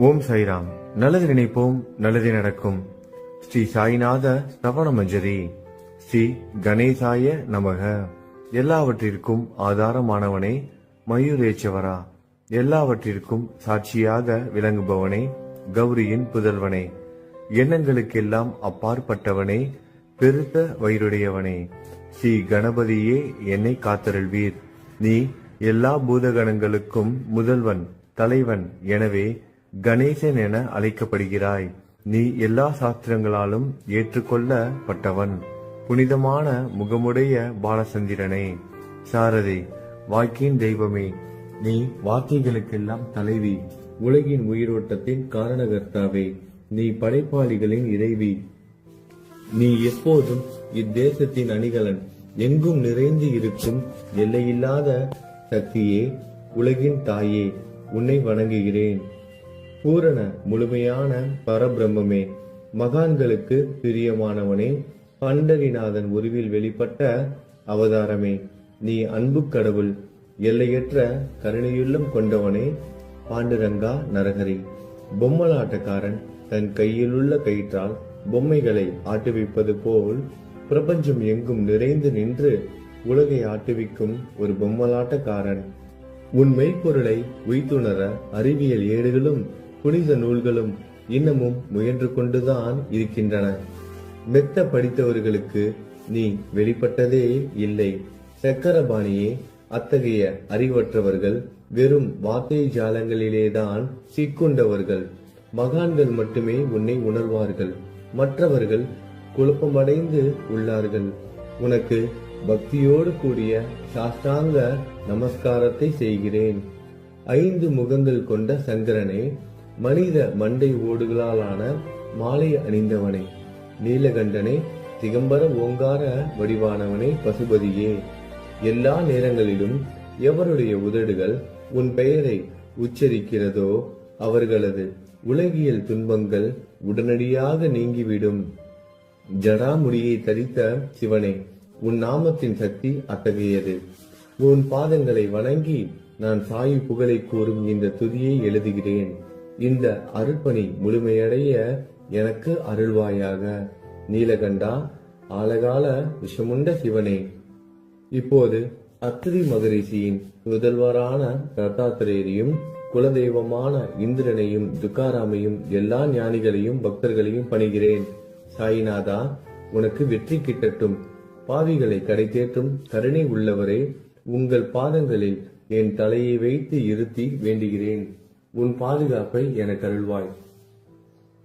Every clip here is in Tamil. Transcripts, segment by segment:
ஓம் சாய்ராம். நல்லது நினைப்போம், நல்லது நடக்கும். ஸ்ரீ சாய்நாத ஸ்ரவண மஞ்சரி. ஸ்ரீ கணேசாய நமக. எல்லாவற்றிற்கும் ஆதாரமானவனே, மயூரேச்சவரா, எல்லாவற்றிற்கும் சாட்சியாக விளங்குபவனே, கௌரியின் புதல்வனே, எண்ணங்களுக்கெல்லாம் அப்பாற்பட்டவனே, பெருத்த வயிறுடையவனே, ஸ்ரீ கணபதியே என்னை காத்தருள்வீர். நீ எல்லா பூதகணங்களுக்கும் முதல்வன், தலைவன். எனவே கணேசன் என அழைக்கப்படுகிறாய். நீ எல்லா சாஸ்திரங்களாலும் ஏற்றுக்கொள்ளப்பட்டவன். புனிதமான முகமுடைய பாலசந்திரனே, சாரதே, வாக்கின் தெய்வமே, நீ வார்த்தைகளுக்கெல்லாம் தலைவி, உலகின் உயிரோட்டத்தின் காரணகர்த்தாவே, நீ படைப்பாளிகளின் இறைவி, நீ எப்போதும் இத்தேசத்தின் அணிகலன், எங்கும் நிறைந்து இருக்கும் எல்லையில்லாத சக்தியே, உலகின் தாயே, உன்னை வணங்குகிறேன். பூரண முழுமையான பரபிரம்மே, மகான்களுக்கு பிரியமானவனே, பண்டரிநாதன் உருவில் வெளிப்பட்ட அவதாரமே, நீ அன்பு கடவுள், எல்லையற்ற கருணையுள்ளம் கொண்டவனே, பாண்டுரங்கா நரகரி. பொம்மலாட்டக்காரன் தன் கையிலுள்ள கயிற்றால் பொம்மைகளை ஆட்டுவிப்பது போல் பிரபஞ்சம் எங்கும் நிறைந்து நின்று உலகை ஆட்டுவிக்கும் ஒரு பொம்மலாட்டக்காரன். உன் மெய்ப்பொருளை உய்த்துணர அறிவியல் ஏடுகளும் புனித நூல்களும் இன்னமும் முயன்று கொண்டுதான் இருக்கின்றன. மெத்த படித்தவர்களுக்கு நீ வெளிப்பட்டதே இல்லை. சக்கரபாணியே, அத்தகைய அறிவற்றவர்கள் வெறும் வார்த்தை ஜாலங்களிலேதான் சிக்குண்டவர்கள். மகான்கள் மட்டுமே உன்னை உணர்வார்கள். மற்றவர்கள் குழப்பமடைந்து உள்ளார்கள். உனக்கு பக்தியோடு கூடிய சாஷ்டாங்க நமஸ்காரத்தை செய்கிறேன். 5 முகங்கள் கொண்ட சந்திரனே, மனித மண்டை ஓடுகளாலான மாலை அணிந்தவனே, நீலகண்டனே, திகம்பர ஓங்கார வடிவானவனே, பசுபதியே, எல்லா நேரங்களிலும் எவருடைய உதடுகள் உன் பெயரை உச்சரிக்கிறதோ அவர்களது உலகியல் துன்பங்கள் உடனடியாக நீங்கிவிடும். ஜடாமுடியை தரித்த சிவனே, உன் நாமத்தின் சக்தி அத்தகையது. உன் பாதங்களை வணங்கி நான் சாயு புகழை கூறும் இந்த துதியை எழுதுகிறேன். இந்த அருட்பணி முழுமையடைய எனக்கு அருள்வாயாக. நீலகண்டா, ஆலகால விஷமுண்ட சிவனே, இப்போது அத்திரி மகரிஷியின் முதல்வரான தத்தாத்திரேயரையும் குலதெய்வமான இந்திரனையும் துக்காராமையும் எல்லா ஞானிகளையும் பக்தர்களையும் பணிகிறேன். சாய்நாதா, உனக்கு வெற்றி கிட்டட்டும். பாவிகளை கடை தேற்றும் கருணை உள்ளவரே, உங்கள் பாதங்களில் என் தலையை வைத்து இருத்தி வேண்டுகிறேன். உன் பாதுகாப்பை எனக்கு அருள்வாய்.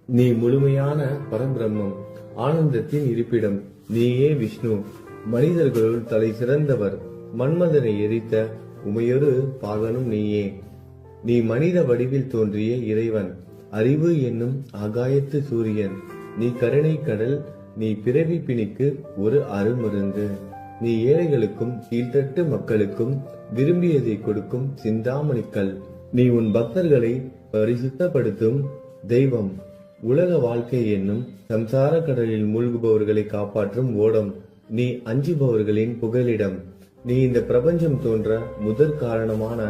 நீ முழுமையான பரபிரம்மம், ஆனந்தத்தின் இருப்பிடம். நீயே விஷ்ணு, மனிதர்களுள் தலை சிறந்தவர். மன்மதனை எரித்த உமையொரு பாகனும் நீயே. நீ மனித வடிவில் தோன்றிய இறைவன், அறிவு என்னும் ஆகாயத்து சூரியன். நீ கருணை கடல், நீ பிறவி பிணிக்கு ஒரு அருமருந்து. நீ ஏழைகளுக்கும் கீழ்த்தட்டு மக்களுக்கும் விரும்பியதை கொடுக்கும் சிந்தாமணிக்கல். நீ உன் பக்தர்களை பரிசுத்தப்படுத்தும் தெய்வம். உலக வாழ்க்கை என்னும் சம்சார கடலில் மூழ்குபவர்களை காப்பாற்றும் ஓடம். நீ அஞ்சுபவர்களின் புகலிடம். நீ இந்த பிரபஞ்சம் தோன்ற முதற் காரணமான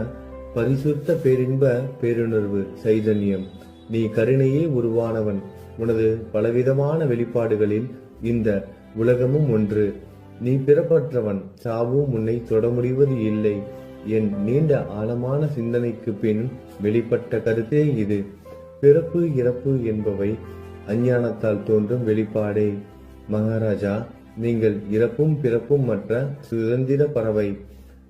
பரிசுத்த பேரின்ப பேருணர்வு சைதன்யம். நீ கருணையே உருவானவன். உனது பலவிதமான வெளிப்பாடுகளில் இந்த உலகமும் ஒன்று. நீ பிறப்பற்றவன், சாவும் உன்னை தொட முடிவது இல்லை. என் நீண்ட ஆழமான சிந்தனைக்கு பின் வெளிப்பட்ட கருத்தே இது. பிறப்பு இறப்பு என்பவை அஞ்ஞானத்தால் தோன்றும் வெளிப்பாடே. மகாராஜா, நீங்கள் இறப்பும் பிறப்பும் மற்ற சுதந்திர பறவை.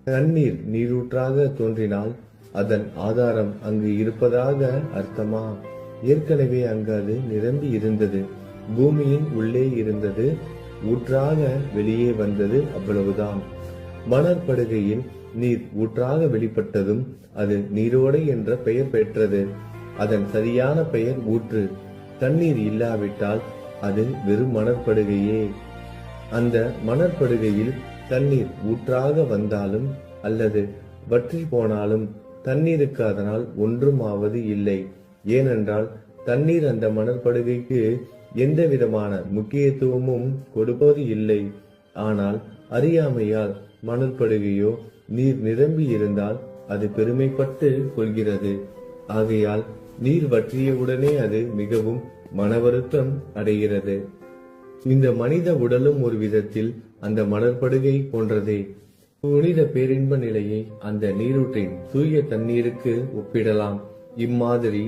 தண்ணீர் நீரூற்றாக தோன்றினால் அதன் ஆதாரம் அங்கு இருப்பதாக அர்த்தமா? ஏற்கனவே அங்கு அது நிரம்பி இருந்தது. பூமியின் உள்ளே இருந்தது, ஊற்றாக வெளியே வந்தது, அவ்வளவுதான். மணற்படுகையில் நீர் ஊற்றாக வெளிப்பட்டதும் அது நீரோடை என்ற பெயர் பெற்றது. அதன் சரியான பெயர் ஊற்று. தண்ணீர் இல்லாவிட்டால் அது வெறும் மணற்படுகையே. அந்த மணற்படுகையில் தண்ணீர் ஊற்றாக வந்தாலும் அல்லது வற்றி போனாலும் தண்ணீருக்கு அதனால் ஒன்றும் ஆவது இல்லை. ஏனென்றால் தண்ணீர் அந்த மணற்படுகைக்கு எந்த விதமான முக்கியத்துவமும் கொடுப்பது இல்லை. ஆனால் அறியாமையால் மணற்படுகையோ நீர் நிரம்பி இருந்தால் அது பெருமைப்பட்டு கொள்கிறது. ஆகையால் நீர் வற்றியவுடனே அது மிகவும் மனவருத்தம் அடைகிறது. இந்த மனித உடலும் ஒரு விதத்தில் அந்த மணற்படுகை போன்றதே. புனித பேரின்ப நிலையை அந்த நீரூற்றின் தூய தண்ணீருக்கு ஒப்பிடலாம். இம்மாதிரி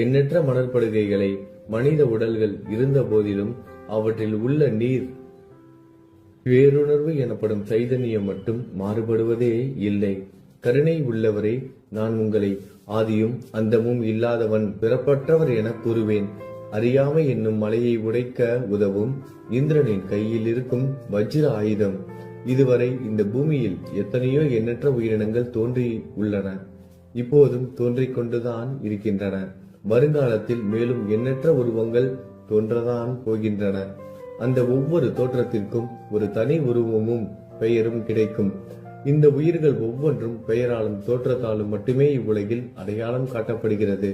எண்ணற்ற மணற்படுகைகளை மனித உடல்கள் இருந்த போதிலும் அவற்றில் உள்ள நீர் பேருணர்வு எனப்படும் சைதன்யம் மட்டும் மாறுபடுவதே இல்லை. கருணை உள்ளவரே, நான் உங்களை ஆதியும் அந்தமும் இல்லாதவன் பிறப்பற்றவர் என கூறுவேன். அறியாமை என்னும் மலையை உடைக்க உதவும் இந்திரனின் கையில் இருக்கும் வஜ்ர ஆயுதம். இதுவரை இந்த பூமியில் எத்தனையோ எண்ணற்ற உயிரினங்கள் தோன்றி உள்ளன, இப்போதும் தோன்றிக் கொண்டுதான் இருக்கின்றன. வருங்காலத்தில் மேலும் எண்ணற்ற உருவங்கள் தோன்றதான் போகின்றன. அந்த ஒவ்வொரு தோற்றத்திற்கும் ஒரு தனி உருவமும் பெயரும் கிடைக்கும். இந்த உயிர்கள் ஒவ்வொன்றும் பெயராலும் தோற்றத்தாலும் மட்டுமே இவ்வுலகில் அடையாளம் காட்டப்படுகிறது.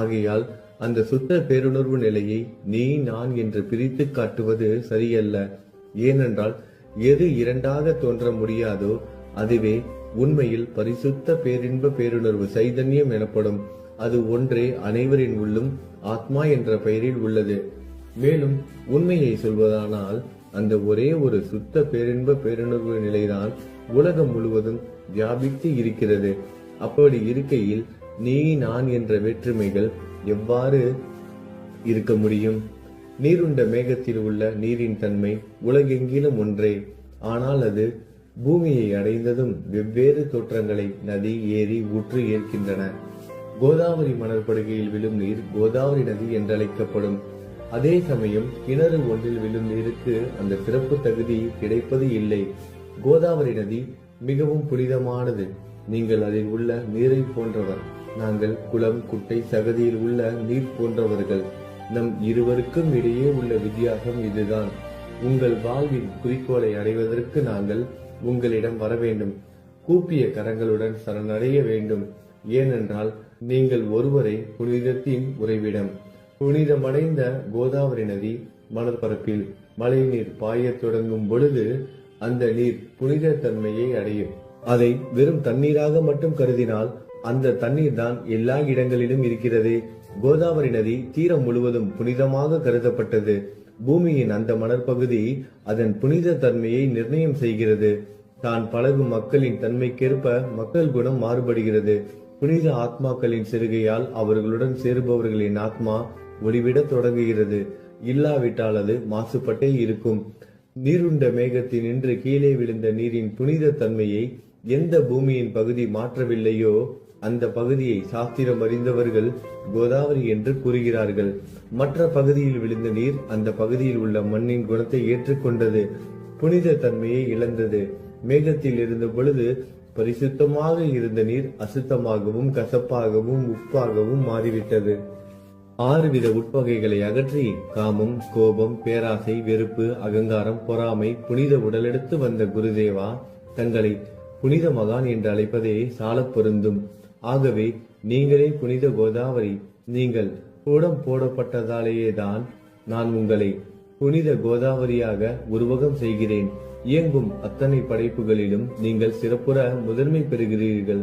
ஆகையால் அந்த சுத்த பேருணர்வு நிலையை நீ நான் என்று பிரித்து காட்டுவது சரியல்ல. ஏனென்றால் எது இரண்டாக தோன்ற முடியாதோ அதுவே உண்மையில் பரிசுத்த பேரின்ப பேருணர்வு சைதன்யம் எனப்படும். அது ஒன்றே அனைவரின் உள்ளும் ஆத்மா என்ற பெயரில் உள்ளது. மேலும் உண்மையை சொல்வதானால் அந்த ஒரே ஒரு சுத்த பேரின்ப பேருணர்வு நிலைதான் உலகம் முழுவதும் வியாபித்து இருக்கிறது. அப்படி இருக்கையில் நீ நான் என்ற வேற்றுமைகள் எவ்வாறு இருக்க முடியும்? நீருண்ட மேகத்தில் உள்ள நீரின் தன்மை உலகெங்கிலும் ஒன்றே. ஆனால் அது பூமியை அடைந்ததும் வெவ்வேறு தோற்றங்களை நதி, ஏரி, ஊற்று ஏற்கின்றன. கோதாவரி மணற்படுகையில் விழும் நீர் கோதாவரி நதி என்றழைக்கப்படும். அதே சமயம் கிணறு ஒன்றில் விழும் நீருக்கு அந்த சிறப்பு தகுதி கிடைப்பது இல்லை. கோதாவரி நதி மிகவும் புனிதமானது. நீங்கள் அதில் உள்ள நீரை போன்றவர். நாங்கள் குளம், குட்டை, சகதியில் உள்ள நீர் போன்றவர்கள். நம் இருவருக்கும் இடையே உள்ள வித்தியாசம் இதுதான். உங்கள் வாழ்வின் குறிக்கோளை அடைவதற்கு நாங்கள் உங்களிடம் வர வேண்டும். கூப்பிய கரங்களுடன் சரணடைய வேண்டும். ஏனென்றால் நீங்கள் ஒருவரை புனிதத்தின் உறைவிடம். புனிதமடைந்த கோதாவரி நதி மணற்பரப்பில் மழை நீர் பாயத் தொடங்கும் பொழுது அந்த நீர் புனித தன்மையை அடையும். அதை வெறும் தண்ணீராக மட்டும் கருதினால் அந்த தண்ணீர் தான் எல்லா இடங்களிலும் இருக்கிறது. கோதாவரி நதி தீரம் முழுவதும் புனிதமாக கருதப்பட்டது. பூமியின் அந்த மணற்பகுதி அதன் புனித தன்மையை நிர்ணயம் செய்கிறது. தான் பழகும் மக்களின் தன்மைக்கேற்ப மக்கள் குணம் மாறுபடுகிறது. புனித ஆத்மாக்களின் சிறுகையால் அவர்களுடன் சேருபவர்களின் ஆத்மா ஒளிவிட தொடங்குகிறது. இல்லாவிட்டால் அது மாசுபட்டே இருக்கும். நீருண்ட மேகத்தில் நின்று கீழே விழுந்த நீரின் புனித தன்மையை எந்த பூமியின் பகுதி மாற்றவில்லையோ அந்த பகுதியை சாஸ்திரம் அறிந்தவர்கள் கோதாவரி என்று கூறுகிறார்கள். மற்ற பகுதியில் விழுந்த நீர் அந்த பகுதியில் உள்ள மண்ணின் குணத்தை ஏற்றுக்கொண்டது, புனித தன்மையை இழந்தது. மேகத்தில் இருந்த பொழுது பரிசுத்தமாக இருந்த நீர் அசுத்தமாகவும் கசப்பாகவும் உப்பாகவும் மாறிவிட்டது. 6 வித உட்பகைகளை அகற்றி காமம், கோபம், பேராசை, வெறுப்பு, அகங்காரம், பொறாமை புனித உடலெடுத்து வந்த குருதேவா தங்களை புனித மகான் என்று அழைப்பதே சாலப் பொருந்தும். ஆகவே நீங்களே புனித கோதாவரி. நீங்கள் கூடம் போடப்பட்டதாலேயேதான் நான் உங்களை புனித கோதாவரியாக உருவகம் செய்கிறேன். இயங்கும் அத்தனை படைப்புகளிலும் நீங்கள் சிறப்புற முதன்மை பெறுகிறீர்கள்.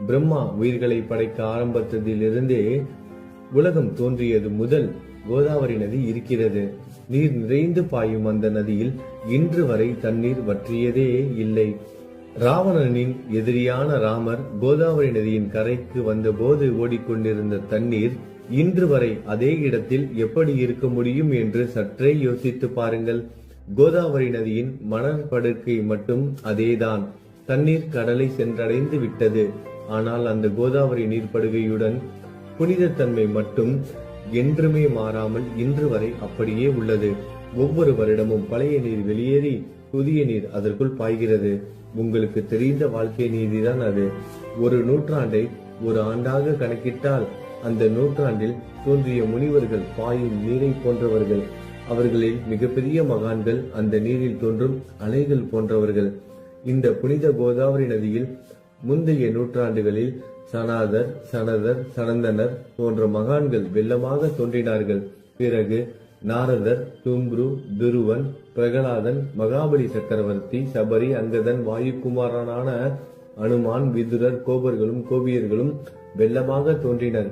பிரம்மா உயிர்களை படைக்க ஆரம்பித்ததிலிருந்தே உலகம் தோன்றியது முதல் கோதாவரி நதி இருக்கிறது. நீர் நிறைந்து பாயும் அந்த நதியில் இன்று வரை தண்ணீர் வற்றியதே இல்லை. ராவணனின் எதிரியான ராமர் கோதாவரி நதியின் கரைக்கு வந்தபோது ஓடிக்கொண்டிருந்த தண்ணீர் இன்று வரை அதே இடத்தில் எப்படி இருக்க முடியும் என்று சற்றே யோசித்து பாருங்கள். கோதாவரி நதியின் மணற்படுக்கை மட்டும் அதேதான். தண்ணீர் கடலை சென்றடைந்து விட்டது. ஆனால் அந்த கோதாவரி நீர்ப்படுகையுடன் புனிதத்தன்மை மட்டும் என்றுமே மாறாமல் இன்று வரை அப்படியே உள்ளது. ஒவ்வொரு வருடமும் பழைய நீர் வெளியேறி புதிய நீர் அதற்குள் பாய்கிறது. உங்களுக்கு தெரிந்த வாழ்க்கை நீதிதான் அது. ஒரு நூற்றாண்டை ஒரு ஆண்டாக கணக்கிட்டால் அந்த நூற்றாண்டில் தோன்றிய முனிவர்கள் பாயும் நீரை போன்றவர்கள். அவர்களில் மிகப்பெரிய மகான்கள் அந்த நீரில் தோன்றும் அலைகள் போன்றவர்கள். இந்த புனித கோதாவரி நதியில் முந்தைய நூற்றாண்டுகளில் சனாதர், சனதர், சனந்தனர் போன்ற மகான்கள் வெள்ளமாக தோன்றினார்கள். பிறகு நாரதர், தும்ரு, துருவன், பிரகலாதன், மகாபலி சக்கரவர்த்தி, சபரி, அங்கதன், வாயுகுமாரனான அனுமான், விதுரர், கோபர்களும் கோபியர்களும் வெள்ளமாக தோன்றினர்.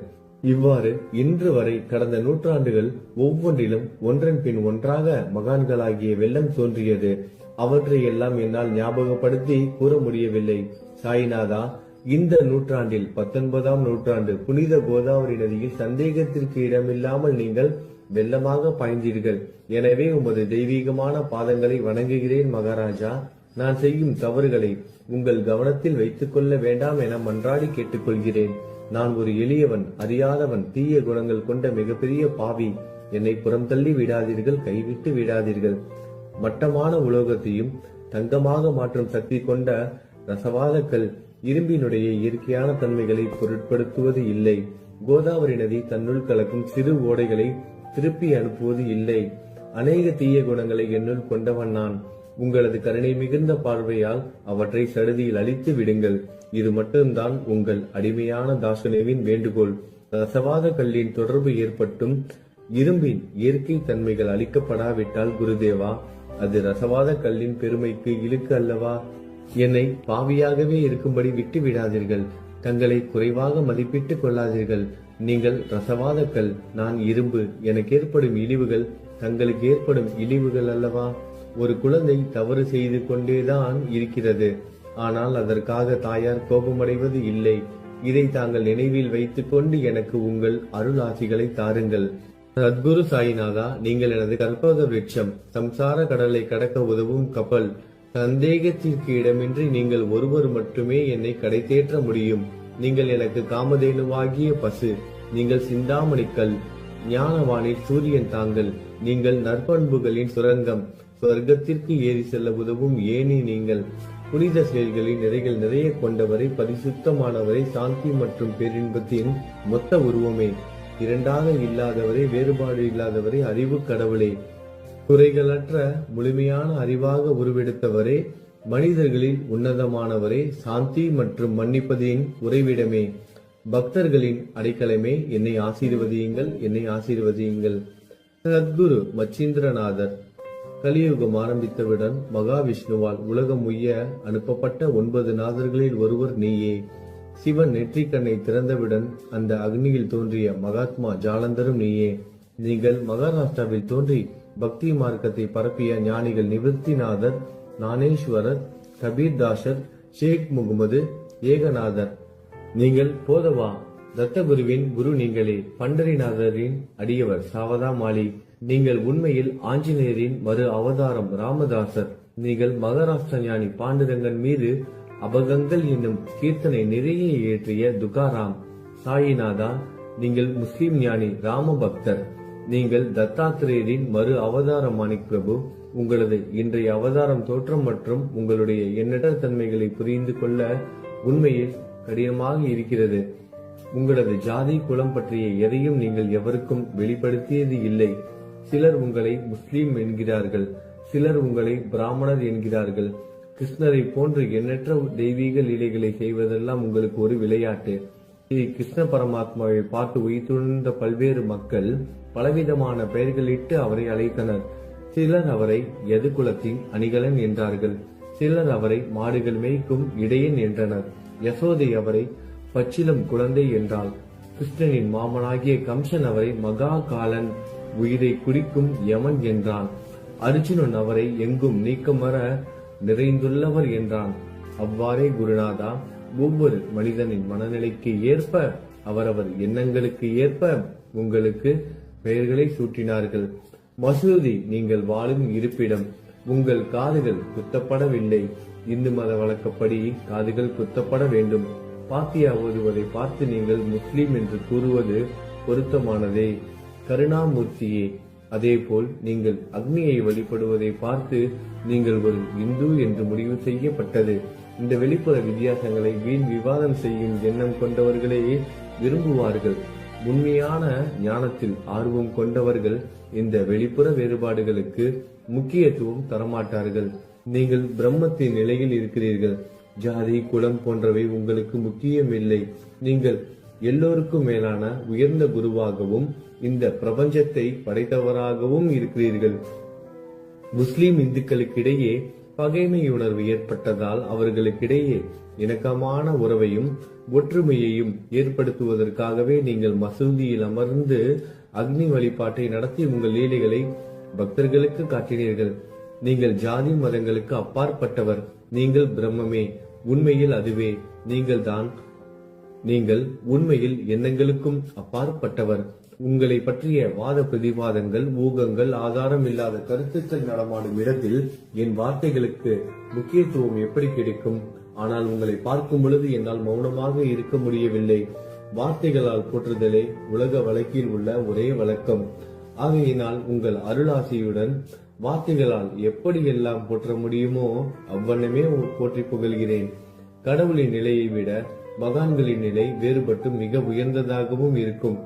இவ்வாறு இன்று வரை கடந்த நூற்றாண்டுகள் ஒவ்வொன்றிலும் ஒன்றன் பின் ஒன்றாக மகான்களாகிய வெள்ளம் தோன்றியது. அவற்றை எல்லாம் என்னால் ஞாபகப்படுத்தி கூற முடியவில்லை. சாய்நாதா, இந்த நூற்றாண்டில் 19ஆம் நூற்றாண்டு புனித கோதாவரி நதியில் சந்தேகத்திற்கு இடமில்லாமல் நீங்கள் வெள்ளமாக பாய்ந்தீர்கள். எனவே உமது தெய்வீகமான பாதங்களை வணங்குகிறேன் மகாராஜா. நான் செய்யும் தவறுகளை உங்கள் கவனத்தில் வைத்துக் கொள்ள வேண்டாம் என மன்றாடி கேட்டுக்கொள்கிறேன். நான் ஒரு எளியவன், அறியாதவன், தீய குணங்கள் கொண்ட மிகப்பெரிய பாவி. என்னை புறம் தள்ளி விடாதீர்கள், கைவிட்டு விடாதீர்கள். மட்டமான உலோகத்தையும் தங்கமாக மாற்றும் சக்தி கொண்ட ரசவாதக்கல் இரும்பினுடைய இயற்கையான தன்மைகளை பொருட்படுத்துவது இல்லை. கோதாவரி நதி தன்னுள் கலக்கும் சிறு ஓடைகளை திருப்பி அனுப்புவது இல்லை. அநேக தீய குணங்களை என்னுள் கொண்டவன் நான். உங்களது கருணை மிகுந்த பார்வையால் அவற்றை சடுதியில் அழித்து விடுங்கள். இது மட்டும்தான் உங்கள் அடிமையான தாசனேவின் வேண்டுகோள். ரசவாத கல்லின் தொடர்பு ஏற்பட்டும் இரும்பின் இயற்கை தன்மைகள் அளிக்கப்படாவிட்டால் குருதேவா, அது ரசவாத கல்லின் பெருமைக்கு இழுக்கு அல்லவா? என்னை பாவியாகவே இருக்கும்படி விட்டு விடாதீர்கள். தங்களை குறைவாக மதிப்பிட்டுக் கொள்ளாதீர்கள். நீங்கள் ரசவாத கல், நான் இரும்பு. எனக்கு ஏற்படும் இழிவுகள் தங்களுக்கு ஏற்படும் இழிவுகள் அல்லவா? ஒரு குழந்தை தவறு செய்து கொண்டேதான் இருக்கிறது. ஆனால் அதற்காக தாயார் கோபமடைவது இல்லை. இதை தாங்கள் நினைவில் வைத்துக் கொண்டு எனக்கு உங்கள் அருள் ஆசிகளை தாருங்கள். சத்குரு சாய்நாதா, நீங்கள் எனது கற்பக விருட்சம், சம்சார கடலை கடக்க உதவும் கப்பல். சந்தேகத்திற்கு இடமின்றி நீங்கள் ஒருவர் மட்டுமே என்னை கடை தேற்ற முடியும். நீங்கள் எனக்கு காமதேனுவாகிய பசு. நீங்கள் சிந்தாமணிக்கல், ஞானவானில் சூரியன் தாங்கள். நீங்கள் நற்பண்புகளின் சுரங்கம், சொர்க்கத்திற்கு ஏறி செல்ல உதவும் ஏனி நீங்கள். புனித செயல்களின் நிறைகள் நிறைய கொண்டவரை, பரிசுத்தமானவரை, சாந்தி மற்றும் பேரின்பத்தின் மொத்த உருவமே, இரண்டாக இல்லாதவரே, வேறுபாடு இல்லாதவரே, அறிவு கடவுளே, குறைகளற்ற முழுமையான அறிவாக உருவெடுத்தவரே, மனிதர்களில் உன்னதமானவரே, சாந்தி மற்றும் மன்னிப்பதின் உறைவிடமே, பக்தர்களின் அடைக்கலமே, என்னை ஆசீர்வதியுங்கள், என்னை ஆசீர்வதியுங்கள். சத்குரு மச்சீந்திரநாதர். கலியுகம் ஆரம்பித்தவுடன் மகாவிஷ்ணுவால் உலகம் உய்ய அனுப்பப்பட்ட 9 நாதர்களில் ஒருவர் நீயே. சிவன் நெற்றிக்கண்ணை திறந்தவுடன் அந்த அக்னியில் தோன்றிய மகாத்மா ஜாலந்தரும் நீயே. நீங்கள் மகாராஷ்டிராவில் தோன்றி பக்தி மார்க்கத்தை பரப்பிய ஞானிகள் நிவர்த்திநாதர், ஞானேஸ்வரர், கபீர்தாசர், ஷேக் முகமது, ஏகநாதர். நீங்கள் போதவா தத்தகுருவின் குரு நீங்களே. பண்டரிநாதரின் அடியவர் சாவதா மாலி. நீங்கள் உண்மையில் ஆஞ்சநேயரின் மறு அவதாரம் ராமதாசர். நீங்கள் மகாராஷ்டிர ஞானி பாண்டுரங்கன் மீது அபகங்கள் என்னும் கீர்த்தனை நிறைய இயற்றிய துகாராம். சாயிநாதா, நீங்கள் முஸ்லிம் ஞானி ராம பக்தர். நீங்கள் தத்தாத்திரேயரின் மறு அவதாரம் மாணிக் பிரபு. உங்களது இன்றைய அவதாரம் தோற்றம் மற்றும் உங்களுடைய எண்ணற்ற தன்மைகளை புரிந்து கொள்ள உண்மையில் கடினமாக இருக்கிறது. உங்களது ஜாதி குலம் பற்றிய எதையும் நீங்கள் எவருக்கும் வெளிப்படுத்தியது இல்லை. சிலர் உங்களை முஸ்லீம் என்கிறார்கள், சிலர் உங்களை பிராமணர் என்கிறார்கள். கிருஷ்ணரை போன்று எண்ணற்ற தெய்வீக லீலைகளை செய்வதெல்லாம் உங்களுக்கு ஒரு விளையாட்டு. ஸ்ரீ கிருஷ்ண பரமாத்மாவை பார்த்து உயிர்த்துணர்ந்த பல்வேறு மக்கள் பலவிதமான பெயர்களிட்டு அவரை அழைத்தனர். சிலர் அவரை யது குலத்தின் அணிகலன் என்றார்கள். சிலர் அவரை மாடுகள் மேய்க்கும் இடையன் என்றனர். யசோதை அவரை பச்சிலம் குழந்தை என்றாள். கிருஷ்ணனின் மாமனாகிய கம்சன் அவரை மகா காலன், உயிரை குடிக்கும் யமன் என்றான். அர்ஜுனன் அவரை எங்கும் நீக்கமர நிறைந்துள்ளவர் என்றான். அவ்வாறே குருநாதா, ஒவ்வொரு மனிதனின் மனநிலைக்கு ஏற்ப, அவரவர் எண்ணங்களுக்கு ஏற்ப உங்களுக்கு பெயர்களை சூட்டினார்கள். மசூதி நீங்கள் வாழும் இருப்பிடம். உங்கள் காதுகள் குத்தப்படவில்லை. இந்து மத வழக்கப்படி காதுகள் குத்தப்பட வேண்டும். பாத்தியா ஓதுவதை பார்த்து நீங்கள் முஸ்லிம் என்று கூறுவது பொருத்தமானதே. கருணாமூர்த்தியே, அதேபோல் நீங்கள் அக்னியை வழிபடுவதை பார்த்து நீங்கள் ஒரு இந்து என்று முடிவு செய்யப்பட்டது. இந்த வெளிப்புற வித்தியாசங்களை வீண் விவாதம் செய்யும் எண்ணம் கொண்டவர்களே விரும்புவார்கள். உண்மையான ஞானத்தில் ஆர்வம் கொண்டவர்கள் இந்த வெளிப்புற வேறுபாடுகளுக்கு முக்கியத்துவம் தரமாட்டார்கள். நீங்கள் பிரம்மத்தின் நிலையில் இருக்கிறீர்கள். ஜாதி குலம் போன்றவை உங்களுக்கு முக்கியமில்லை. நீங்கள் எல்லோருக்கும் மேலான உயர்ந்த குருவாகவும் இந்த பிரபஞ்சத்தை படைத்தவராகவும் இருக்கிறீர்கள். முஸ்லிம் இந்துக்களுக்கிடையே பகைமை உணர்வு ஏற்பட்டதால் அவர்களுக்கிடையே இணக்கமான உறவையும் ஒற்றுமையையும் ஏற்படுத்துவதற்காகவே நீங்கள் மசூதியில் அமர்ந்து அக்னி வழிபாட்டை நடத்தி உங்கள் லீலைகளை பக்தர்களுக்கு காட்டினீர்கள். நீங்கள் ஜாதி மதங்களுக்கு அப்பாற்பட்டவர். நீங்கள் பிரம்மமே. உண்மையில் அதுவே நீங்கள் உண்மையில் எண்ணங்களுக்கும் அப்பாற்பட்டவர். உங்களை பற்றிய வாத பிரதிவாதங்கள், ஊகங்கள், ஆதாரம் இல்லாத கருத்துக்கள் நடமாடும் இடத்தில் என் வார்த்தைகளுக்கு முக்கியத்துவம் எப்படி கிடைக்கும்? ஆனால் உங்களை பார்க்கும் பொழுது என்னால் மௌனமாக இருக்க முடியவில்லை. வார்த்தைகளால் போற்றுதலே உலக வழக்கில் உள்ள ஒரே வழக்கம். ஆகையினால் உங்கள் அருளாசியுடன் வார்த்தைகளால் எப்படியெல்லாம் போற்ற முடியுமோ அவ்வண்ணமே போற்றி புகழ்கிறேன். கடவுளின் நிலையை விட மகான்களின் நிலை வேறுபட்டு மிக உயர்ந்ததாகவும் இருக்கும்.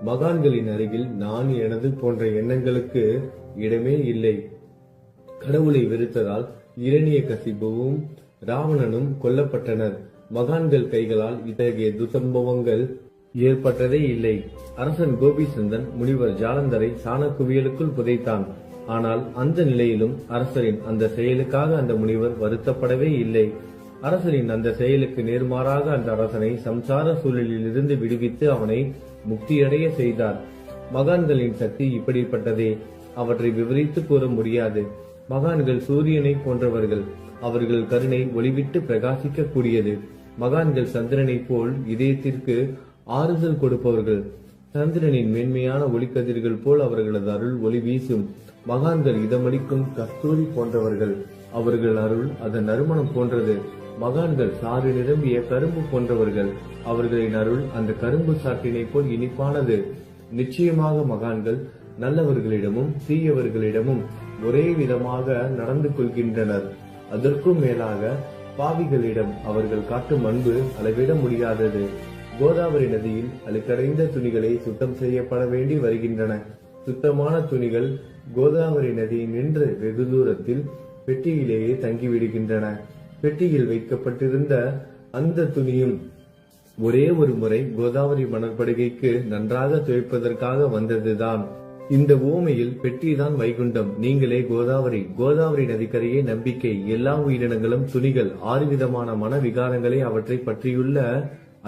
மகான்களின் அருகில் நான், எனது போன்ற எண்ணங்களுக்கு இடமே இல்லை. கடவுளை வெறுத்ததால் இரணியகசிபுவும் ராவணனும் கொல்லப்பட்டனர். மகான்கள் கைகளால் இத்தகைய துசம்பவங்கள் ஏற்பட்டதே இல்லை. அரசன் கோபிசந்தன் முனிவர் ஜாலந்தரை சாணக்குவியலுக்குள் புதைத்தான். ஆனால் அந்த நிலையிலும் அரசரின் அந்த செயலுக்காக அந்த முனிவர் வருத்தப்படவே இல்லை. அரசரின் அந்த செயலுக்கு நேர்மாறாக அந்த அரசனை சம்சார சூழலிலிருந்து விடுவித்து அவனை முக்தியடைய செய்தார். மகான்களின் சக்தி இப்படிப்பட்டதே. அவற்றை விவரித்து கூற முடியாது. மகான்கள் சூரியனை போன்றவர்கள். அவர்கள் கருணை ஒளிவிட்டு பிரகாசிக்க கூடியது. மகான்கள் சந்திரனை போல் இதயத்திற்கு ஆறுதல் கொடுப்பவர்கள். சந்திரனின் மேன்மையான ஒளிக்கதிர்கள் போல் அவர்களது அருள் ஒளி வீசும். மகான்கள் இதமளிக்கும் கஸ்தூரி போன்றவர்கள். அவர்கள் அருள் அதன் நறுமணம் போன்றது. மகான்கள் சாறு நிரம்பிய கரும்பு போன்றவர்கள். அவர்களின் அருள் அந்த கரும்பு சாற்றினை போல் இனிப்பானது. நிச்சயமாக மகான்கள் நல்லவர்களிடமும் தீயவர்களிடமும் ஒரே விதமாக நடந்து கொள்கின்றனர். அதற்கும் மேலாக பாவிகளிடம் அவர்கள் காட்டும் அன்பு அளவிட முடியாதது. கோதாவரி நதியில் அழுக்கடைந்த துணிகளை சுத்தம் செய்யப்பட வேண்டி வருகின்றன. சுத்தமான துணிகள் கோதாவரி நதி நின்று வெகு தூரத்தில் பெட்டியிலேயே தங்கிவிடுகின்றன. பெட்டியில் வைக்கப்பட்டிருந்த அந்த துணியும் ஒரே ஒரு முறை கோதாவரி மணற்படுகைக்கு நன்றாக துவைப்பதற்காக வந்ததுதான். இந்த ஓமையில் பெட்டிதான் வைகுண்டம், நீங்களே கோதாவரி. கோதாவரி நதிக்கரையே நம்பிக்கை. எல்லா உயிரினங்களும் துணிகள். 6 விதமான மன விகாரங்களே அவற்றை பற்றியுள்ள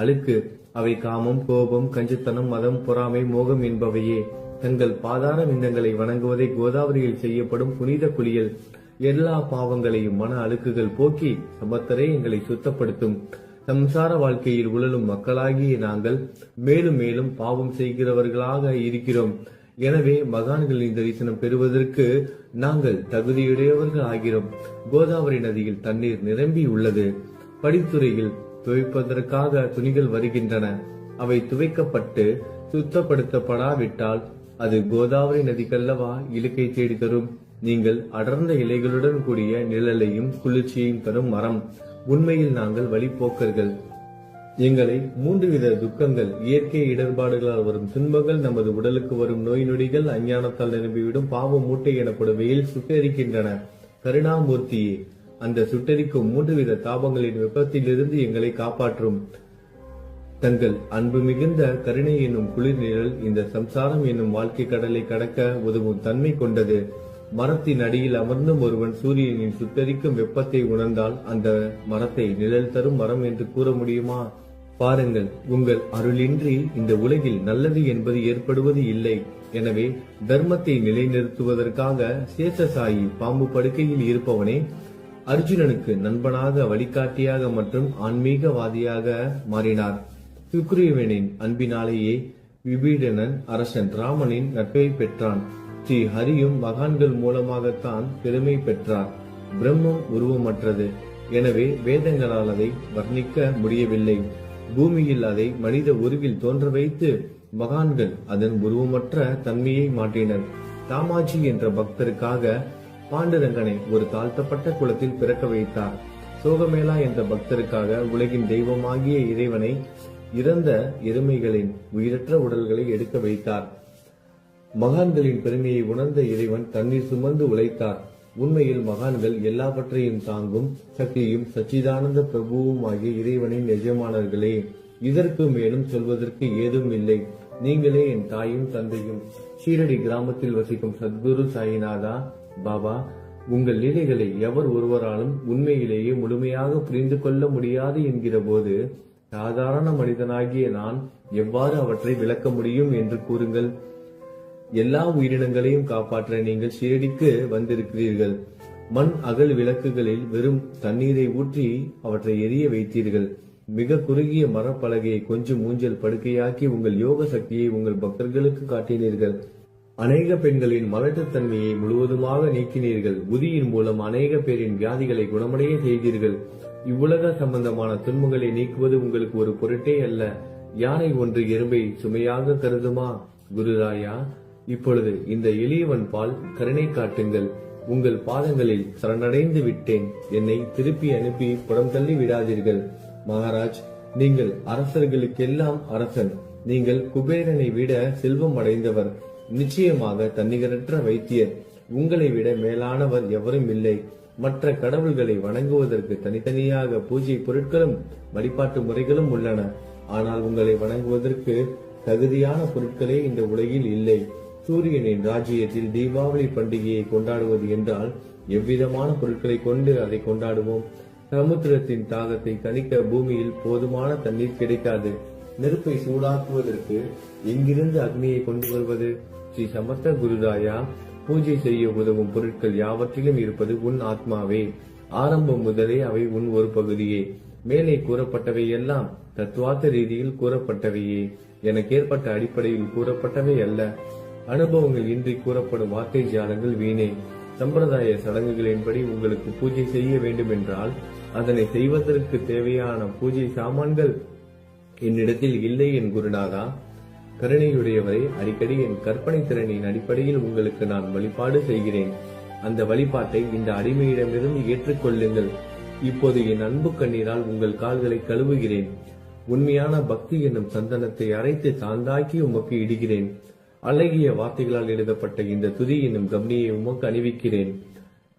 அழுக்கு. அவை காமம், கோபம், கஞ்சுத்தனம், மதம், பொறாமை, மோகம் என்பவையே. தங்கள் பாதார விந்தங்களை வணங்குவதை கோதாவரியில் செய்யப்படும் புனித குளியல் எல்லா பாவங்களையும் மன அழுக்குகள் போக்கி சமத்தரே எங்களை சுத்தப்படுத்தும். சம்சார வாழ்க்கையில் உழலும் மக்களாகிய நாங்கள் மேலும் மேலும் பாவம் செய்கிறவர்களாக இருக்கிறோம். எனவே மகான்களின் தரிசனம் பெறுவதற்கு நாங்கள் தகுதியுடையவர்கள் ஆகிறோம். கோதாவரி நதியில் தண்ணீர் நிரம்பி உள்ளது. படித்துறையில் துவைப்பதற்காக துணிகள் வருகின்றன. அவை துவைக்கப்பட்டு சுத்தப்படுத்தப்படாவிட்டால் அது கோதாவரி நதிக்கல்லவா இழுக்கை தேடி தரும். நீங்கள் அடர்ந்த இலைகளுடன் கூடிய நிழலையும் குளிர்ச்சியையும் தரும் மரம். உண்மையில் நாங்கள் வழிபோக்கர்கள். எங்களை 3 வித துக்கங்கள், இயற்கை இடர்பாடுகளால் வரும் துன்பங்கள், நமது உடலுக்கு வரும் நோய் நொடிகள், அஞ்ஞானத்தால் நிரம்பிவிடும் பாவ மூட்டை எனப்படுவையில் சுட்டரிக்கின்றன. கருணாமூர்த்தியே, அந்த சுட்டரிக்கும் 3 வித தாபங்களின் வெப்பத்திலிருந்து எங்களை காப்பாற்றும். தங்கள் அன்பு மிகுந்த கருணை என்னும் குளிர் நிழல் இந்த சம்சாரம் என்னும் வாழ்க்கை கடலை கடக்க உதவும் தன்மை கொண்டது. மரத்தின் அடியில் அமர்ந்தும் ஒருவன் சூரியனின் சுட்டரிக்கும் வெப்பத்தை உணர்ந்தால் அந்த மரத்தை நிழல் தரும் மரம் என்று கூற முடியுமா? பாருங்கள், உங்கள் அருளின்றி இந்த உலகில் நல்லது என்பது ஏற்படுவது இல்லை. எனவே தர்மத்தை நிலைநிறுத்துவதற்காக சேஷசாயி பாம்பு படுக்கையில் இருப்பவனே அர்ஜுனனுக்கு நண்பனாக, வழிகாட்டியாக மற்றும் ஆன்மீகவாதியாக மாறினார். சுக்ரீவனின் அன்பினாலேயே விபீடனன் அரசன் ராமனின் நட்பை பெற்றான். ஸ்ரீ ஹரியும் மகான்கள் மூலமாகத்தான் பெருமை பெற்றார். பிரம்மம் உருவமற்றது. எனவே வேதங்களால் அதை வர்ணிக்க முடியவில்லை. பூமியில் அதை மனித உருவில் தோன்ற வைத்து மகான்கள் அதன் உருவமற்ற தன்மையை மாற்றினர். தாமாஜி என்ற பக்தருக்காக பாண்டுரங்கனை ஒரு தாழ்த்தப்பட்ட குலத்தில் பிறக்க வைத்தார். சோகமேளா என்ற பக்தருக்காக உலகின் தெய்வமாகிய இறைவனை இறந்த எருமைகளின் உயிரற்ற உடல்களை எடுக்க வைத்தார். மகான்களின் பெருமையை உணர்ந்த இறைவன் தண்ணீர் சுமந்து உழைத்தார். உண்மையில் மகான்கள் எல்லாவற்றையும் தாங்கும் சக்தியும் சச்சிதானந்த பிரபுவும் ஆகிய இறைவனின் எஜமானர்களே. இதற்கு மேலும் சொல்வதற்கு ஏதும் இல்லை. நீங்களே என் தாயும் தந்தையும். ஷீரடி கிராமத்தில் வசிக்கும் சத்குரு சாயிநாதா பாபா, உங்கள் லீலைகளை எவர் ஒருவராலும் உண்மையிலேயே முழுமையாக புரிந்து கொள்ள முடியாது என்கிற போது சாதாரண மனிதனாகிய நான் எவ்வாறு அவற்றை விளக்க முடியும் என்று கூறுங்கள். எல்லா உயிரினங்களையும் காப்பாற்ற நீங்கள் ஷீரடிக்கு வந்திருக்கிறீர்கள். மண் அகல் விளக்குகளில் வெறும் தண்ணீரை ஊற்றி அவற்றை எரிய வைத்தீர்கள். மிக குறுகிய மரப்பலகையை கொஞ்சம் ஊஞ்சல் படுக்கையாக்கி உங்கள் யோக சக்தியை உங்கள் பக்தர்களுக்கு காட்டினீர்கள். அநேக பெண்களின் மலட்டுத்தன்மையை முழுவதுமாக நீக்கினீர்கள். உதியின் மூலம் அநேக பேரின் வியாதிகளை குணமடைய செய்தீர்கள். இவ்வுலக சம்பந்தமான துன்பங்களை நீக்குவது உங்களுக்கு ஒரு பொருட்டே அல்ல. யானை ஒன்று எறும்பை சுமையாக கருதுமா? குருராயா, இப்பொழுது இந்த எளியவன் பால் கருணை காட்டுங்கள். உங்கள் பாதங்களில் சரணடைந்து விட்டேன். என்னை திருப்பி அனுப்பி புறம் தள்ளி விடாதீர்கள். மகாராஜ், நீங்கள் அரசர்களுக்கெல்லாம் அரசன். நீங்கள் குபேரனை விட செல்வம் அடைந்தவர். நிச்சயமாக தன்னிகரற்ற வைத்தியர். உங்களை விட மேலானவர் எவரும் இல்லை. மற்ற கடவுள்களை வணங்குவதற்கு தனித்தனியாக பூஜை பொருட்களும் வழிபாட்டு முறைகளும் உள்ளன. ஆனால் உங்களை வணங்குவதற்கு தகுதியான பொருட்களே இந்த உலகில் இல்லை. சூரியனின் ராஜ்யத்தில் தீபாவளி பண்டிகையை கொண்டாடுவது என்றால் எவ்விதமான பொருட்களை கொண்டு அதை கொண்டாடுவோம்? சமுத்திரத்தின் தாகத்தை தணிக்க பூமியில் போதுமான தண்ணீர் கிடைக்காது. நெருப்பை சூடாக்குவதற்கு எங்கிருந்து அக்னியை கொண்டு வருவது? ஸ்ரீ சமர்த்த குருராயா, பூஜை செய்ய உதவும் பொருட்கள் யாவற்றிலும் இருப்பது உன் ஆத்மாவே. ஆரம்பம் முதலே அவை உன் ஒரு பகுதியே. மேலே கூறப்பட்டவை எல்லாம் தத்துவார்த்த ரீதியில் கூறப்பட்டவையே. எனக்கு ஏற்பட்ட அடிப்படையில் கூறப்பட்டவை அல்ல. அனுபவங்கள் இன்றி கூறப்படும் வார்த்தை ஜாலங்கள் வீணே. சம்பிரதாய சடங்குகளின்படி உங்களுக்கு பூஜை செய்ய வேண்டும் என்றால் அதனை செய்வதற்கு தேவையான பூஜை சாமான்கள் என்னிடத்தில் இல்லை என் குருநாதா. கருணையுடையவரை, அடிக்கடி என் கற்பனை திறனின் அடிப்படையில் உங்களுக்கு நான் வழிபாடு செய்கிறேன். அந்த வழிபாட்டை இந்த அடிமையிடமிருந்து ஏற்றுக்கொள்ளுங்கள். இப்போது என் அன்பு கண்ணீரால் உங்கள் கால்களை கழுவுகிறேன். உண்மையான பக்தி என்னும் சந்தனத்தை அரைத்து சாந்தாக்கி உமக்கு இடுகிறேன். அழகிய வார்த்தைகளால் எழுதப்பட்ட இந்த துதி என்னும் கம்னியை உமக்கு அணிவிக்கிறேன்.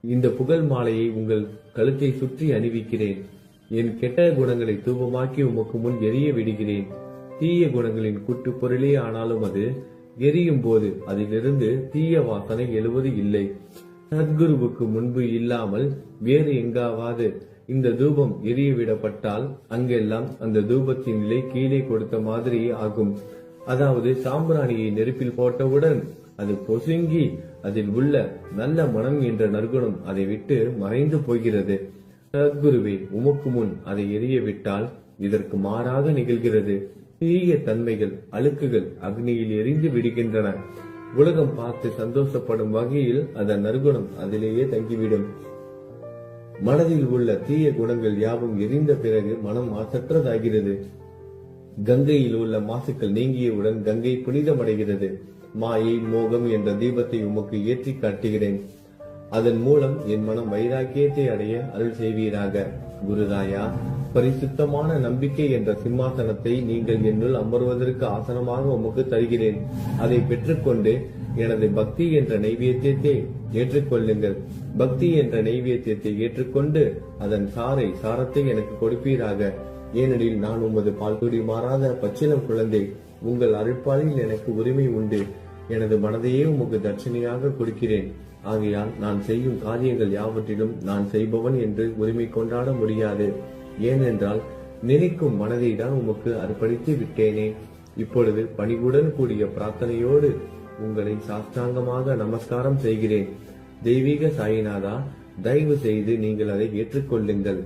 இந்த புகழ் மாலையை உங்கள் கழுத்தை சுற்றி அணிவிக்கிறேன். என் கெட்ட குணங்களை தூபமாக்கி உமக்கு முன் எரிய விடுகிறேன். தீய குணங்களின் கூட்டு பொருளே ஆனாலும் அது எரியும் போது அதிலிருந்து தீய வாசனை எழுவது இல்லை. சத்குருவுக்கு முன்பு இல்லாமல் வேறு எங்காவது இந்த தூபம் எரிய விடப்பட்டால் அங்கெல்லாம் அந்த தூபத்தின் நிலை கீழே கொடுத்த மாதிரி ஆகும். அதாவது சாம்பிராணியை நெருப்பில் போட்டவுடன் அது பொசுங்கி அதில் உள்ள நல்ல மனம் என்ற நற்குணம் அதை விட்டு மறைந்து போகிறது. சத்குருவே, உமக்கு முன் அதை எரிய விட்டால் இதற்கு மாறாக நிகழ்கிறது. தீய தன்மைகள், அழுக்குகள் அக்னியில் எரிந்து விடுகின்றன. உலகம் பார்த்து சந்தோஷப்படும் வகையில் அதன் நற்குணம் அதிலேயே தங்கிவிடும். மனதில் உள்ள தீய குணங்கள் யாவும் எரிந்த பிறகு மனம் மாசற்றதாகிறது. கங்கையில் உள்ள மாசுக்கள் நீங்கியவுடன் கங்கை புனிதமடைகிறது. மாயை, மோகம் என்ற தீபத்தை உமக்கு ஏற்றி காட்டுகிறேன். அதன் மூலம் என் மனம் வைராக்கியத்தை அடைய அருள் செய்வீராக. குருராயா, பரிசுத்தமான நம்பிக்கை என்ற சிம்மாசனத்தை நீங்கள் என்னுள் அமர்வதற்கு ஆசனமாக உமக்கு தருகிறேன். அதை பெற்றுக்கொண்டு எனது பக்தி என்ற நைவேத்தியத்தை ஏற்றுக்கொள்ளுங்கள். பக்தி என்ற நைவேத்தியத்தை ஏற்றுக்கொண்டு அதன் சாரத்தை எனக்கு கொடுப்பீராக. ஏனெனில் நான் உமது பால்குடி மாறாத பச்சிலம் குழந்தை. உங்கள் அருட்பாலில் எனக்கு உரிமை உண்டு. எனது மனதையே உமக்கு தட்சணையாக கொடுக்கிறேன். ஆகையால் நான் செய்யும் காரியங்கள் யாவற்றிலும் நான் செய்பவன் என்று உரிமை கொண்டாட முடியாது. ஏனென்றால் நினைக்கும் மனதை தான் உமக்கு அர்ப்பணித்து விட்டேனே. இப்பொழுது பணிவுடன் கூடிய பிரார்த்தனையோடு உங்களை சாஷ்டாங்கமாக நமஸ்காரம் செய்கிறேன். தெய்வீக சாயிநாதா, தயவு செய்து நீங்கள் அதை ஏற்றுக்கொள்ளுங்கள்.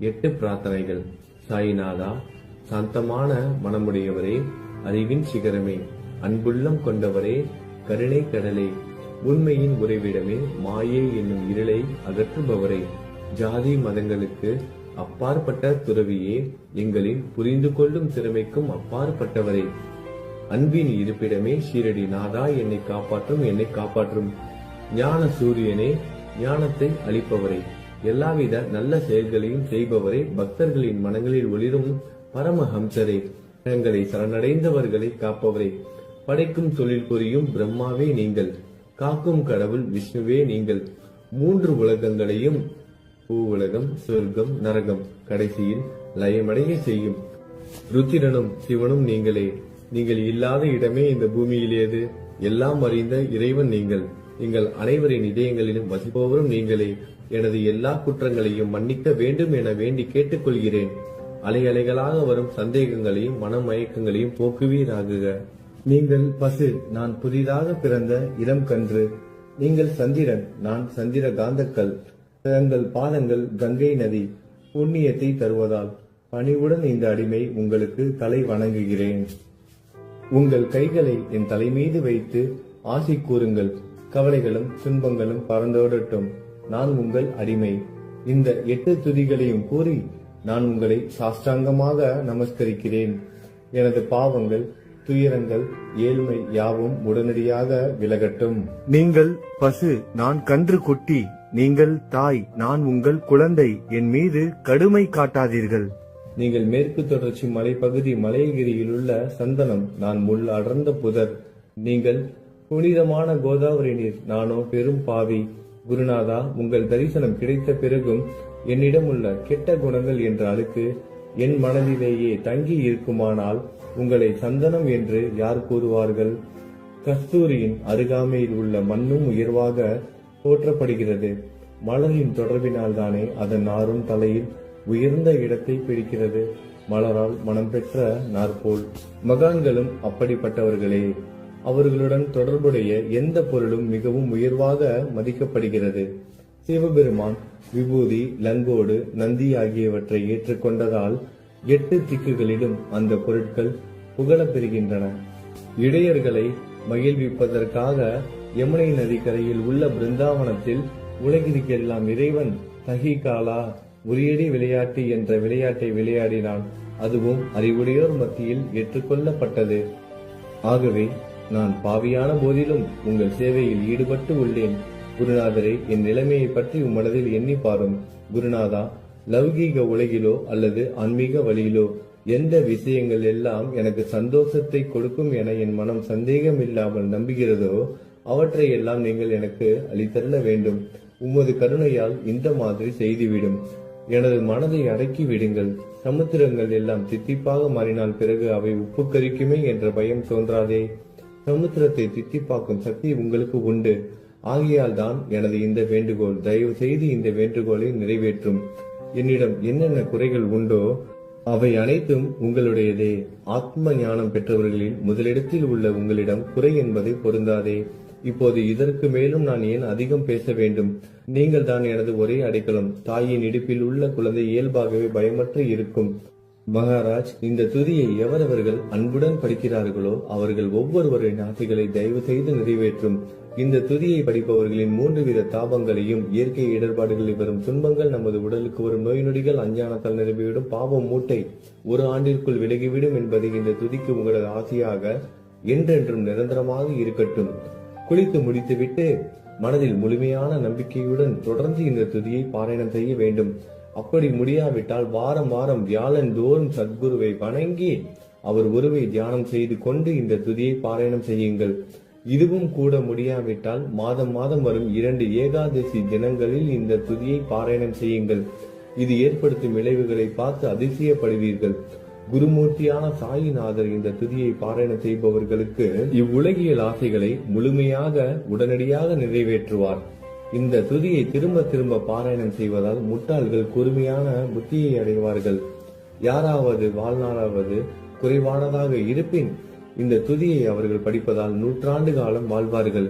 8 பிரார்த்தனைகள். சாயிநாதா, சாந்தமான மனமுடையவரே, அறிவின் சிகரமே, அன்புள்ளம் கொண்டவரே, கருணை கடலே, உண்மையின் உறைவிடமே, மாயை என்னும் இருளை அகற்றுபவரே, ஜாதி மதங்களுக்கு அப்பாற்பட்ட துறவியே, எங்களின் புரிந்து கொள்ளும் திறமைக்கும் அப்பாற்பட்டவரே, அன்பின் இருப்பிடமே, ஷீரடி நாதா, என்னை காப்பாற்றும் ஞான சூரியனே, ஞானத்தை அளிப்பவரே, எல்லாவித நல்ல செயல்களையும் செய்பவரே, பக்தர்களின் மனங்களில் ஒளிரும் பரமஹம்சரே, எங்களை சரணடைந்தவர்களை காப்பவரே, படைக்கும் தொழில் புரியும் பிரம்மாவே நீங்கள், காக்கும் கடவுள் விஷ்ணுவே நீங்கள், 3 உலகங்களையும், பூவுலகம், சொர்க்கம், நரகம், கடைசியில் லயமடைய செய்யும் ருத்திரனும் சிவனும் நீங்களே. நீங்கள் இல்லாத இடமே இந்த பூமியில் ஏது? எல்லாம் அறிந்த இறைவன் நீங்கள். நீங்கள் அனைவரின் இதயங்களிலும் வசிப்பவரும் நீங்களே. எனது எல்லா குற்றங்களையும் மன்னிக்க வேண்டும் என வேண்டி கேட்டுக்கொள்கிறேன். அலை அலைகளாக வரும் சந்தேகங்களையும் மனமயக்கங்களையும் போக்குவீராகுக. நீங்கள் பசு, நான் புதிதாக பிறந்த இளம் கன்று. நீங்கள் சந்திரன், நான் சந்திர காந்தக்கல். தங்கள் பாதங்கள் கங்கை நதி, புண்ணியத்தை தருவதால் பணிவுடன் இந்த அடிமை உங்களுக்கு தலை வணங்குகிறேன். உங்கள் கைகளை என் தலை மீது வைத்து ஆசி கூறுங்கள். கவலைகளும் துன்பங்களும் பறந்தோடட்டும். நான் உங்கள் அடிமை. இந்த 8 துதிகளையும் கூறி நான் உங்களை சாஷ்டாங்கமாக நமஸ்கரிக்கிறேன். எனது பாவங்கள், துயரங்கள், ஏழ்மை யாவும் உடனடியாக விலகட்டும். நீங்கள் பசு, நான் கன்று குட்டி. நீங்கள் தாய், நான் உங்கள் குழந்தை. என் மீது கடுமை காட்டாதீர்கள். நீங்கள் மேற்கு தொடர்ச்சி மலைப்பகுதி மலையகிரியில் உள்ள சந்தனம், நான் முள் அடர்ந்த புதர். நீங்கள் புனிதமான கோதாவரி நீர், நானோ பெரும் பாவி. குருநாதா, உங்கள் தரிசனம் கிடைத்த பிறகும் என்னிடம் உள்ள கெட்ட குணங்கள் என்ற அழுக்கு என் மனதிலேயே தங்கி இருக்குமானால் உங்களை சந்தனம் என்று யார் கூறுவார்கள்? கஸ்தூரியின் அருகாமையில் உள்ள மண்ணும் உயர்வாக போற்றப்படுகிறது. மலரின் தொடர்பினால் தானே அதன் நாரும் தலையில் உயர்ந்த இடத்தை பிடிக்கிறது. மலரால் மனம் பெற்ற நாற்போல் மகான்களும் அப்படிப்பட்டவர்களே. அவர்களுடன் தொடர்புடைய எந்த பொருளும் மிகவும் உயர்வாக மதிக்கப்படுகிறது. சிவபெருமான் விபூதி, லங்கோடு, நந்தி ஆகியவற்றை ஏற்றுக்கொண்டதால் 8 திக்குகளிலும் அந்த பொருட்கள் புகழப் பெறுகின்றன. இடையர்களை மகிழ்விப்பதற்காக யமுனை நதிக்கரையில் உள்ள பிருந்தாவனத்தில் உலகிற்கெல்லாம் இறைவன் தகிகாலா உரியடி விளையாட்டு என்ற விளையாட்டை விளையாடினான். அதுவும் அறிவுடையோர் மத்தியில் ஏற்றுக்கொள்ளப்பட்டது. ஆகவே நான் பாவியான போதிலும் உங்கள் சேவையில் ஈடுபட்டு உள்ளேன். குருநாதரை, என் நிலைமையை பற்றி உம்மனதில் எண்ணி பாரும். குருநாதா, லௌகீக உலகிலோ அல்லது ஆன்மீக வழியிலோ எந்த விஷயங்கள் எல்லாம் எனக்கு சந்தோஷத்தை கொடுக்கும் என என் மனம் சந்தேகம் இல்லாமல் நம்புகிறதோ அவற்றை எல்லாம் நீங்கள் எனக்கு அளித்தள்ள வேண்டும். உமது கருணையால் இந்த மாதிரி செய்துவிடும். எனது மனதை அடக்கி விடுங்கள். சமுத்திரங்கள் எல்லாம் தித்திப்பாக மாறினால் பிறகு அவை உப்பு கரிக்குமே என்ற பயம் தோன்றாதே. சமுத்திரத்தை தித்திப்பாக்கும் சக்தி உங்களுக்கு உண்டு. ஆகையால் தான் எனது இந்த வேண்டுகோள். தயவு செய்து இந்த வேண்டுகோளை நிறைவேற்றும். என்னிடம் என்னென்ன குறைகள் உண்டோ அவை அனைத்தும் உங்களுடையதே. ஆத்ம ஞானம் பெற்றவர்களில் முதலிடத்தில் உள்ள உங்களிடம் குறை என்பதை பொருந்தாதே. இப்போது இதற்கு மேலும் நான் ஏன் அதிகம் பேச வேண்டும்? நீங்கள் தான் எனது ஒரே அடைக்கலம். தாயின் இடுப்பில் உள்ள குழந்தை இயல்பாகவே பயமற்று இருக்கும். மகாராஜ், இந்த துதியை எவரவர்கள் அன்புடன் படிக்கிறார்களோ அவர்கள் ஒவ்வொருவரின் ஆசைகளை தயவு செய்து நிறைவேற்றும். இந்த துதியை படிப்பவர்களின் 3 வித தாபங்களையும், இயற்கை இடர்பாடுகளில் வரும் துன்பங்கள், நமது உடலுக்கு வரும் நோய் நொடிகள், அஞ்ஞானத்தால் நிரம்பிவிடும் பாவம் மூட்டை 1 ஆண்டிற்குள் விலகிவிடும் என்பதை இந்த துதிக்கு உங்களது ஆசையாக என்றென்றும் நிரந்தரமாக இருக்கட்டும். குளித்து முடித்துவிட்டு மனதில் முழுமையான நம்பிக்கையுடன் தொடர்ந்து இந்த துதியை பாராயணம் செய்ய வேண்டும். அப்படி முடியாவிட்டால் வாரம் வாரம் வியாழன் தோறும் சத்குருவை வணங்கி அவர் உருவை தியானம் செய்து கொண்டு இந்த துதியை பாராயணம் செய்யுங்கள். இதுவும் கூட முடியாவிட்டால் மாதம் மாதம் வரும் 2 ஏகாதசி தினங்களில் இந்த துதியை பாராயணம் செய்யுங்கள். இது ஏற்படுத்தும் விளைவுகளை பார்த்து அதிசயப்படுவீர்கள். குருமூர்த்தியான சாயிநாதர் இந்த துதியை பாராயணம் செய்பவர்களுக்கு இவ்வுலகியல் ஆசைகளை முழுமையாக உடனடியாக நிறைவேற்றுவார். இந்த துதியை திரும்ப திரும்ப பாராயணம் செய்வதால் முட்டாள்கள் கூர்மையான புத்தியை அடைவார்கள். யாராவது வாழ்நாளாவது குறைவானதாக இருப்பின் இந்த துதியை அவர்கள் படிப்பதால் 100 ஆண்டு காலம் வாழ்வார்கள்.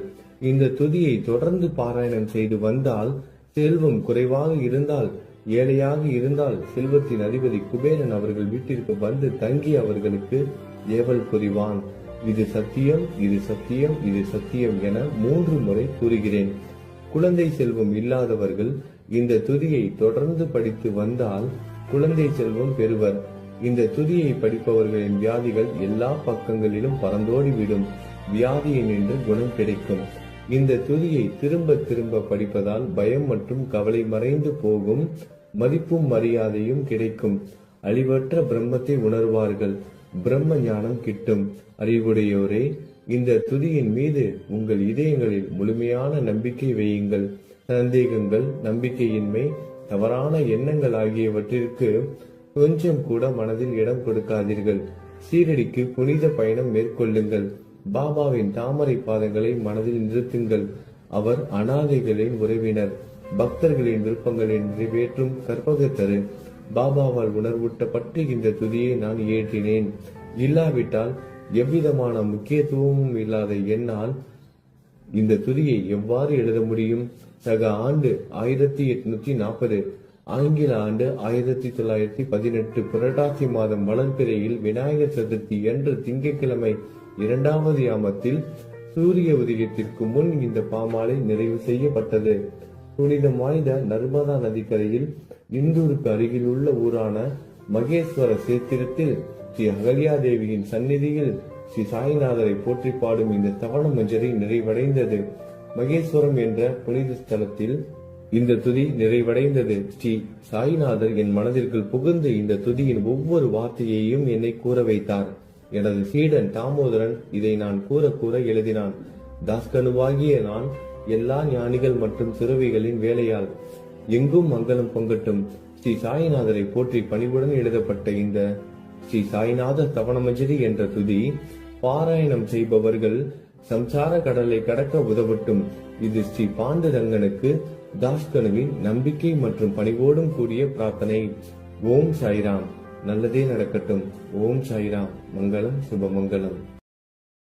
இந்த துதியை தொடர்ந்து பாராயணம் செய்து வந்தால், செல்வம் குறைவாக இருந்தால், ஏழையாக இருந்தால், செல்வத்தின் அதிபதி குபேரன் அவர்கள் வீட்டிற்கு வந்து தங்கி அவர்களுக்கு ஏவல் புரிவான். இது சத்தியம், இது சத்தியம், இது சத்தியம் என 3 முறை கூறுகிறேன். குழந்தை செல்வம் இல்லாதவர்கள் இந்த துதியை தொடர்ந்து படித்து வந்தால் குழந்தை செல்வம் பெறுவர். இந்த துதியை படிப்பவர்களின் வியாதிகள் எல்லா பக்கங்களிலும் பறந்தோடிவிடும். வியாதியை நின்று குணம் கிடைக்கும். இந்த துதியை திரும்ப திரும்ப படிப்பதால் பயம் மற்றும் கவலை மறைந்து போகும். மதிப்பும் மரியாதையும் கிடைக்கும். அழிவற்ற பிரம்மத்தை உணர்வார்கள். பிரம்ம ஞானம் கிட்டும். அறிவுடையோரே, இந்த துதியின் மீது உங்கள் இதயங்களில் முழுமையான நம்பிக்கை வையுங்கள். சந்தேகங்கள், நம்பிக்கையின்மை, தவறான எண்ணங்கள் ஆகியவற்றிற்கு கொஞ்சம் கூட மனதில் இடம் கொடுக்காதீர்கள். சீரடிக்கு புனித பயணம் மேற்கொள்ளுங்கள். பாபாவின் தாமரை பாதங்களை மனதில் நிறுத்துங்கள். அவர் அனாதைகளின் உறவினர், பக்தர்களின் விருப்பங்களை நிறைவேற்றும் கற்பகத்தரு. பாபாவால் உணர்வூட்டப்பட்டு இந்த துதியை நான் இயற்றினேன். இல்லாவிட்டால் எவ்விதமான முக்கியத்துவமும் இல்லாத என்னால் இந்த துதியை எவ்வாறு எழுத முடியும்? சக ஆண்டு 1840, ஆங்கில ஆண்டு 1918 புரட்டாசி மாதம் வளர்பிறையில் விநாயகர் சதுர்த்தி என்று திங்கட்கிழமை 2வது யாமத்தில் சூரிய உதயத்திற்கு முன் இந்த பாமாலை நிறைவு செய்யப்பட்டது. புனிதம் வாய்ந்த நர்மதா நதிக்கரையில் இந்தூருக்கு அருகில் உள்ள ஊரான மகேஸ்வர சேத்திரத்தில் ஸ்ரீ அகல்யாதேவியின் சந்நிதியில் ஸ்ரீ சாய்நாதரை போற்றி பாடும் இந்த தவண மஞ்சரி நிறைவடைந்தது. மகேஸ்வரம் என்ற புனித ஸ்தலத்தில் இந்த துதி நிறைவடைந்தது. ஸ்ரீ சாய்நாதர் என் மனதிற்குள் புகுந்து இந்த துதியின் ஒவ்வொரு வார்த்தையையும் என்னை கூற வைத்தார். எனது சீடன் தாமோதரன் இதை நான் கூற கூற எழுதினான். தாஸ்கனுவாகிய நான் எல்லா ஞானிகள் மற்றும் துறவிகளின் வேலையால் எங்கும் மங்களம் பொங்கட்டும். ஸ்ரீ சாய்நாதரை போற்றி பணிவுடன் எழுதப்பட்ட இந்த ஸ்ரீ சாய்நாத தவணமஞ்சரி என்ற துதி பாராயணம் செய்பவர்கள் சம்சார கடலை கடக்க உதவட்டும். இது ஸ்ரீ பாண்டுரங்கனுக்கு தாஸ்கனுவின் நம்பிக்கை மற்றும் பணிவோடும் கூடிய பிரார்த்தனை. ஓம் சாய்ராம். நல்லதே நடக்கட்டும். ஓம் சாய்ராம். மங்களம் சுபமங்கலம்.